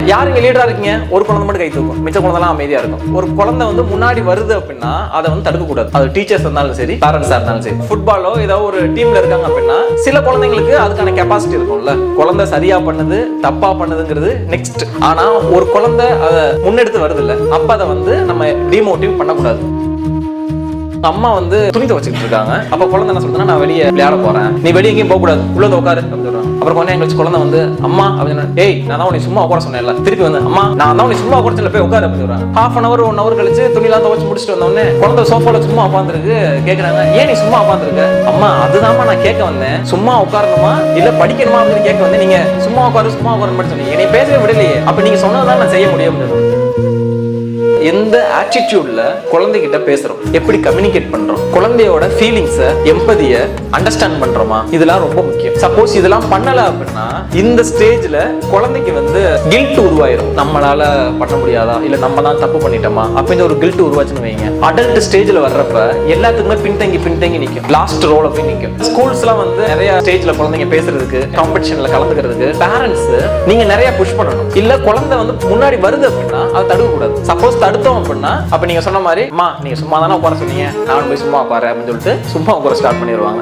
யாருங்க லீடரா இருக்கீங்க? ஒரு குழந்தை மட்டும் கை தூக்கும், மிச்ச குழந்தைலாம் அமைதியா இருக்கும். ஒரு குழந்தை வந்து முன்னாடி வருது அப்படின்னா அதை வந்து தடுக்க கூடாது. அது டீச்சர்ஸ் இருந்தாலும் சரி, பேரண்ட்ஸா இருந்தாலும் சரி. ஃபுட்பாலோ ஏதோ ஒரு டீம்ல இருக்காங்க அப்படின்னா சில குழந்தைங்களுக்கு அதுக்கான கெப்பாசிட்டி இருக்கும்ல. குழந்தை சரியா பண்ணுது தப்பா பண்ணுதுங்கிறது நெக்ஸ்ட். ஆனா ஒரு குழந்தை அதை முன்னெடுத்து வருது இல்ல, அப்ப அதை வந்து நம்ம டிமோட்டிவ் பண்ணக்கூடாது. அம்மா வந்து துணி துவச்சிட்டு இருக்காங்க. அப்ப குழந்தை என்ன சொல்றதுன்னா, நான் வெளியே விளையாட போறேன், நீ வெளியே எங்கேயும் போக கூடாது, உள்ள உட்காரு அப்படின்னு சொல்றாங்க. அப்புறம் கொஞ்சம் எங்களுக்கு குழந்தை வந்து அம்மா அப்படின்னு, ஏய் நான் தான் உனக்கு சும்மா உட்கார சொன்னேன்ல, திருப்பி வந்து அம்மா நான் தான் உனக்கு சும்மா உட்கார போய் உட்காரு அப்படின்னு சொல்றாங்க. ஹாஃப் அன் அவர் 1 hour கழிச்சு துணிலாம் துவச்சு முடிச்சுட்டு வந்தோடனே குழந்தை சோஃபால சும்மா உட்காந்துருக்கு. கேட்கறாங்க, ஏன் நீ சும்மா உட்காந்துருக்க? அம்மா அதுதான்மா நான் கேட்க வந்தேன், சும்மா உட்காரணுமா இல்ல படிக்கணுமா அப்படின்னு கேட்க வந்து நீங்க சும்மா உட்காருன்னு மட்டும் சொன்னீங்க, என்னை பேசவே விடலையே, அப்ப நீங்க சொன்னதான் நான் செய்ய முடியும். எந்த ஆட்டிடியூட்ல குழந்தைகிட்ட பேசுறோம், எப்படி கம்யூனிகேட் பண்றோம், குழந்தையோட ஃபீலிங்ஸ எம்பதிய அண்டர்ஸ்டாண்ட் பண்றோமா, இதெல்லாம் ரொம்ப முக்கியம். சப்போஸ் இதெல்லாம் பண்ணல அப்படின்னா இந்த ஸ்டேஜ்ல குழந்தைக்கு வந்து கில்ட் உருவாயிரும். நம்மளால பண்ண முடியாதா, இல்ல நம்ம தான் தப்பு பண்ணிட்டோமா அப்படின்னு ஒரு கில்ட் உருவாச்சுன்னு வைங்க. அடல்ட் ஸ்டேஜ்ல வர்றப்ப எல்லாத்துக்குமே பின்தங்கி நிக்கும், லாஸ்ட் ரோல போய் நிக்கும். ஸ்கூல்ஸ்லாம் வந்து நிறைய ஸ்டேஜ்ல குழந்தைங்க பேசுறதுக்கு, காம்படிஷன்ல கலந்துக்கிறதுக்கு பேரண்ட்ஸ் நீங்க நிறைய புஷ் பண்ணணும். இல்ல குழந்தை வந்து முன்னாடி வருது அப்படின்னா அதை தடுக்க கூடாது. சப்போஸ் தடுத்தோம் அப்படின்னா அப்ப நீங்க சொன்ன மாதிரி, அம்மா நீங்க சும்மா தானே உட்கார சொன்னீங்க, நான் போய் சும்மா உட்கார அப்படின்னு சொல்லிட்டு சும்மா உட்கார ஸ்டார்ட் பண்ணிடுவாங்க.